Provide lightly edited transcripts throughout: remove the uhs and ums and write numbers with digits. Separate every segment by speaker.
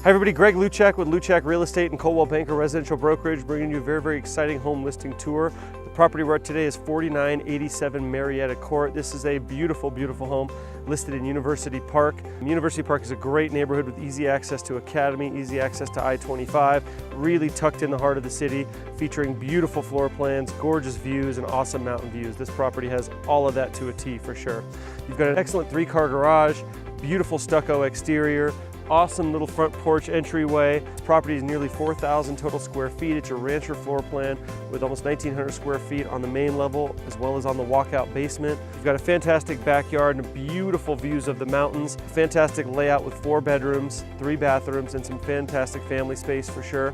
Speaker 1: Hi everybody, Greg Luczak with Luczak Real Estate and Coldwell Banker Residential Brokerage, bringing you a very exciting home listing tour. The property we're at today is 4987 Marrieta Ct. This is a beautiful home listed in University Park. University Park is a great neighborhood with easy access to Academy, easy access to I-25, really tucked in the heart of the city, featuring beautiful floor plans, gorgeous views, and awesome mountain views. This property has all of that to a T for sure. You've got an excellent 3-car garage, beautiful stucco exterior, awesome little front porch entryway. This property is nearly 4,000 total square feet. It's a rancher floor plan with almost 1,900 square feet on the main level as well as on the walkout basement. You've got a fantastic backyard and beautiful views of the mountains. Fantastic layout with 4 bedrooms, 3 bathrooms, and some fantastic family space for sure.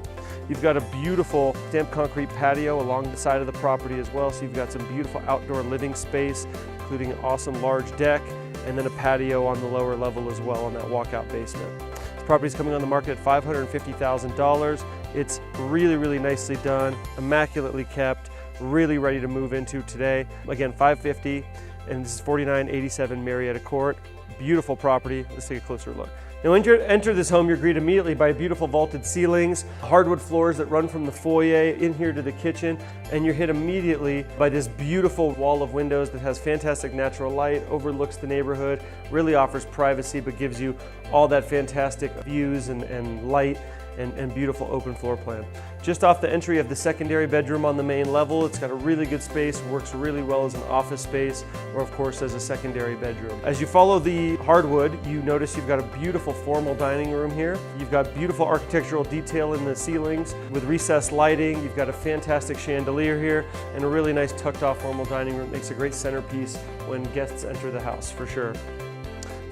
Speaker 1: You've got a beautiful stamped concrete patio along the side of the property as well. So you've got some beautiful outdoor living space, including an awesome large deck, and then a patio on the lower level as well on that walkout basement. This property is coming on the market at $550,000. It's really nicely done, immaculately kept, really ready to move into today. Again, $550,000, and this is 4987 Marrieta Ct. Beautiful property. Let's take a closer look. Now when you enter this home, you're greeted immediately by beautiful vaulted ceilings, hardwood floors that run from the foyer in here to the kitchen, and you're hit immediately by this beautiful wall of windows that has fantastic natural light, overlooks the neighborhood, really offers privacy, but gives you all that fantastic views and light and beautiful open floor plan. Just off the entry of the secondary bedroom on the main level, it's got a really good space, works really well as an office space, or of course as a secondary bedroom. As you follow the hardwood, you notice you've got a beautiful formal dining room here. You've got beautiful architectural detail in the ceilings with recessed lighting. You've got a fantastic chandelier here and a really nice tucked off formal dining room. Makes a great centerpiece when guests enter the house for sure.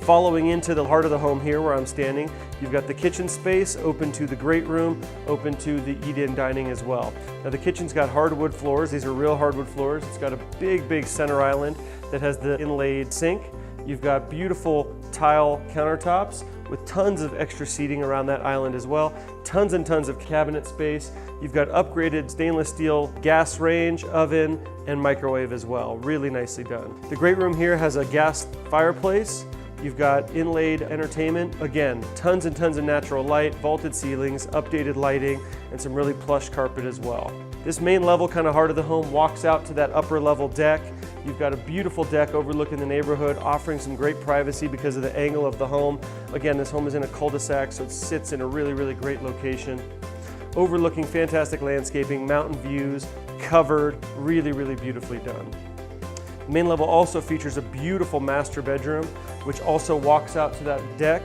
Speaker 1: Following into the heart of the home here where I'm standing, you've got the kitchen space open to the great room, open to the eat-in dining as well. Now the kitchen's got hardwood floors. These are real hardwood floors. It's got a big center island that has the inlaid sink. You've got beautiful tile countertops with tons of extra seating around that island as well. Tons and tons of cabinet space. You've got upgraded stainless steel gas range, oven, and microwave as well. Really nicely done. The great room here has a gas fireplace. You've got inlaid entertainment. Again, tons and tons of natural light, vaulted ceilings, updated lighting, and some really plush carpet as well. This main level, kind of heart of the home, walks out to that upper level deck. You've got a beautiful deck overlooking the neighborhood, offering some great privacy because of the angle of the home. Again, this home is in a cul-de-sac, so it sits in a really great location. Overlooking fantastic landscaping, mountain views, covered, really beautifully done. The main level also features a beautiful master bedroom, which also walks out to that deck.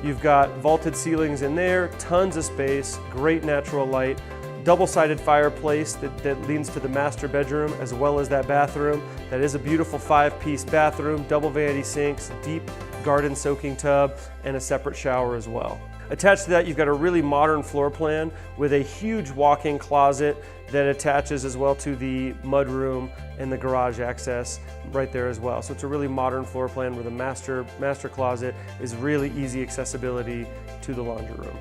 Speaker 1: You've got vaulted ceilings in there, tons of space, great natural light, double-sided fireplace that leads to the master bedroom as well as that bathroom. That is a beautiful 5-piece bathroom, double vanity sinks, deep garden soaking tub, and a separate shower as well. Attached to that, you've got a really modern floor plan with a huge walk-in closet that attaches as well to the mudroom and the garage access right there as well. So it's a really modern floor plan where the master closet is really easy accessibility to the laundry room.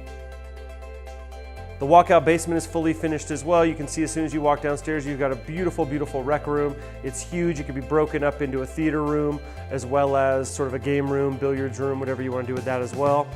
Speaker 1: The walkout basement is fully finished as well. You can see as soon as you walk downstairs, you've got a beautiful rec room. It's huge. It can be broken up into a theater room as well as sort of a game room, billiards room, whatever you want to do with that as well.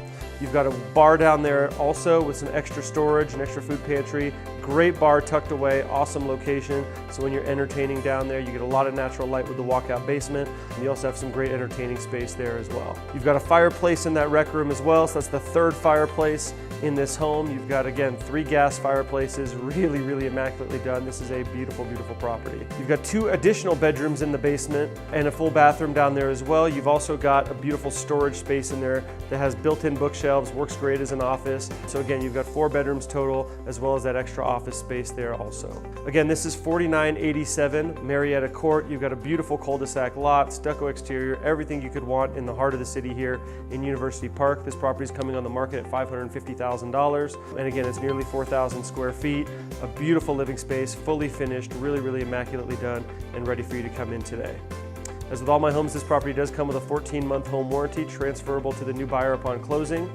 Speaker 1: You've got a bar down there also with some extra storage and extra food pantry. Great bar tucked away, awesome location. So when you're entertaining down there, you get a lot of natural light with the walkout basement. And you also have some great entertaining space there as well. You've got a fireplace in that rec room as well. So that's the 3rd fireplace in this home. You've got, again, 3 gas fireplaces, really immaculately done. This is a beautiful property. You've got 2 additional bedrooms in the basement and a full bathroom down there as well. You've also got a beautiful storage space in there that has built-in bookshelves, works great as an office. So again, you've got 4 bedrooms total as well as that extra office space there also. Again, this is 4987 Marrieta Ct. You've got a beautiful cul-de-sac lot, stucco exterior, everything you could want in the heart of the city here in University Park. This property is coming on the market at $550,000. And again, it's nearly 4,000 square feet, a beautiful living space, fully finished, really immaculately done, and ready for you to come in today. As with all my homes, this property does come with a 14-month home warranty, transferable to the new buyer upon closing.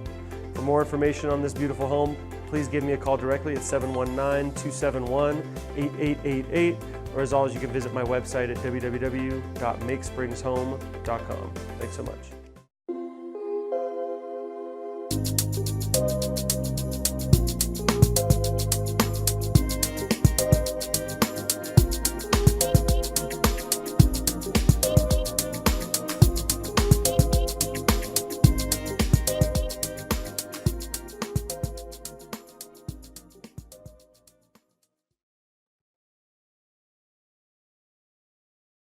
Speaker 1: For more information on this beautiful home, please give me a call directly at 719-271-8888, or as always, you can visit my website at www.makespringshome.com. Thanks so much.